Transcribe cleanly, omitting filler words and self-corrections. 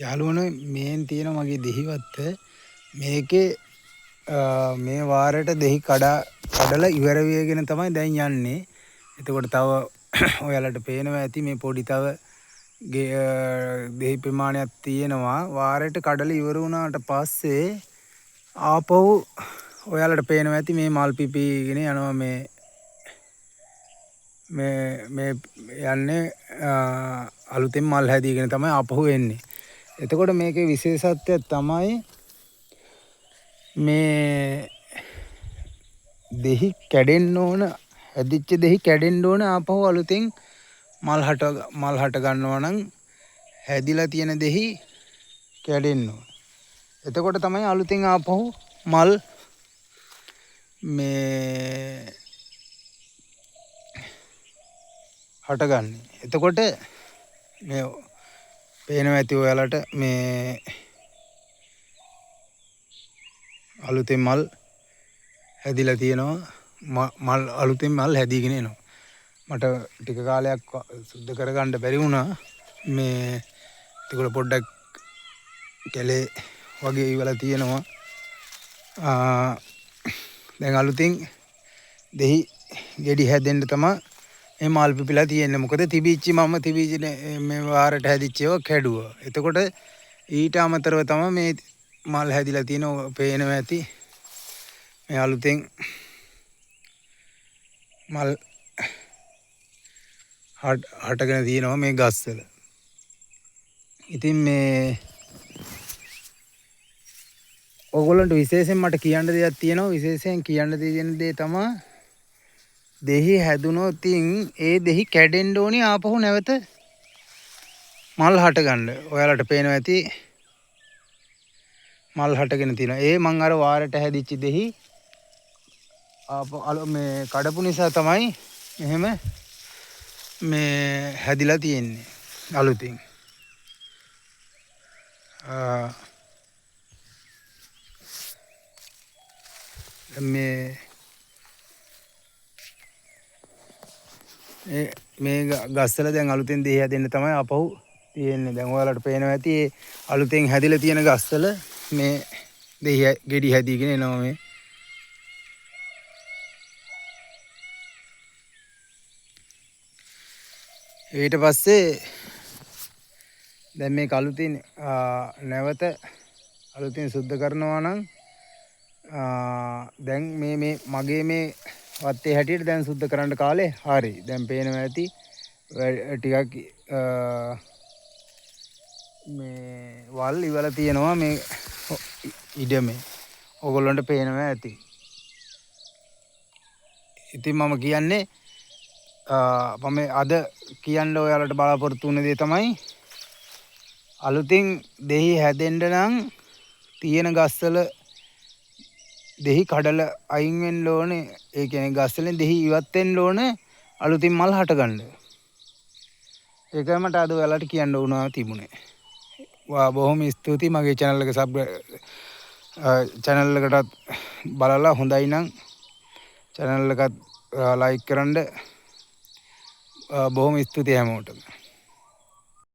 යාළුවනේ මේන් තියෙන මගේ දෙහිවත්ත මේකේ මේ වාරයට දෙහි කඩලා ඉවර වෙගෙන තමයි දැන් යන්නේ. එතකොට තව ඔයාලට පේනවා ඇති මේ පොඩි තව දෙහි ප්‍රමාණයක් තියෙනවා. වාරයට කඩලා ඉවර වුණාට පස්සේ ආපහු ඔයාලට පේනවා ඇති මේ මල් පිපිගෙන යනවා මේ යන්නේ අලුතෙන් මල් හැදීගෙන තමයි ආපහු එන්නේ. එතකොට මේකේ විශේෂත්වය තමයි මේ දෙහි කැඩෙන්න ඕන හැදිච්ච දෙහි කැඩෙන්න ඕන ආපහු අලුතෙන් මල් හට ගන්නවා නම් හැදිලා තියෙන දෙහි කැඩෙන්න ඕන. එතකොට තමයි අලුතෙන් ආපහු මල් මේ හටගන්නේ. එතකොට මේ පේනවා ඇති ඔයාලට මේ අලුතෙන් මල් හැදිලා තියෙනවා. මල් අලුතෙන් මල් හැදීගෙන එනවා. මට ටික කාලයක් සුද්ධ කරගන්න බැරි වුණා. මේ ඒකට පොඩ්ඩක් කැලේ වගේ ඉවලා තියෙනවා. දැන් අලුතින් දෙහි ගෙඩි හැදෙන්න තමයි මේ මල් පිපිලා තියෙන්නේ. මොකද තිබිච්ච මේ වාරට හැදිච්ච ඒවා කැඩුවා. එතකොට ඊට අමතරව තමයි මේ මල් හැදිලා තියෙන පේනවා ඇති. මේ අලුතෙන් මල් හටගෙන තියෙනවා මේ ගස්වල. ඉතින් මේ ඔයගොල්ලන්ට විශේෂයෙන් මට කියන්න දෙයක් තියෙනවා. විශේෂයෙන් කියන්න තියෙන දේ තමයි දෙහි හැදුනොත් ඒ දෙහි කැඩෙන්න ඕනේ ආපහු නැවත මල් හට ගන්න. ඔයාලට පේනවා ඇති මල් හටගෙන තියෙනවා. ඒ මං අර වාරට හැදිච්ච දෙහි මේ කඩපු නිසා තමයි එහෙම මේ හැදිලා තියෙන්නේ අලුතින්. මේ ගස්වල දැන් අලුතෙන් දෙහි හැදෙන්න තමයි ආපහු තියෙන්නේ. දැන් ඔයාලට පේනවා ඇති අලුතෙන් හැදිලා තියෙන ගස්වල මේ දෙහි ගෙඩි හැදීගෙන එනවා මේ. ඊට පස්සේ දැන් මේක අලුතින් නැවත අලුතින් සුද්ධ කරනවා නම් දැන් මේ මගේ මේ වත්තේ හැටියට දැන් සුද්ධ කරන්න කාලේ හරි. දැන් පේනවා ඇති ටිකක් මේ වල් ඉවලා තියෙනවා මේ ඉඩමේ. ඔයගොල්ලන්ට පේනවා ඇති. ඉතින් මම කියන්නේ මම අද කියන්න ඔයාලට බලාපොරොත්තු වෙන දේ තමයි අලුතින් දෙහි හැදෙන්න නම් තියෙන ගස්වල දෙහි කඩලා අයින් වෙන්න ඕනේ. ඒ කියන්නේ ගස්වලින් දෙහි ඉවත් වෙන්න ඕනේ අලුතින් මල් හට ගන්න. ඒකයි මට අද ඔයාලට කියන්න උනා තිබුණේ. බොහොම ස්තුතියි මගේ channel එකටත් බලලා හොඳයි නම් channel එකත් like කරන්න. බොහොම ස්තුතියි හැමෝටම.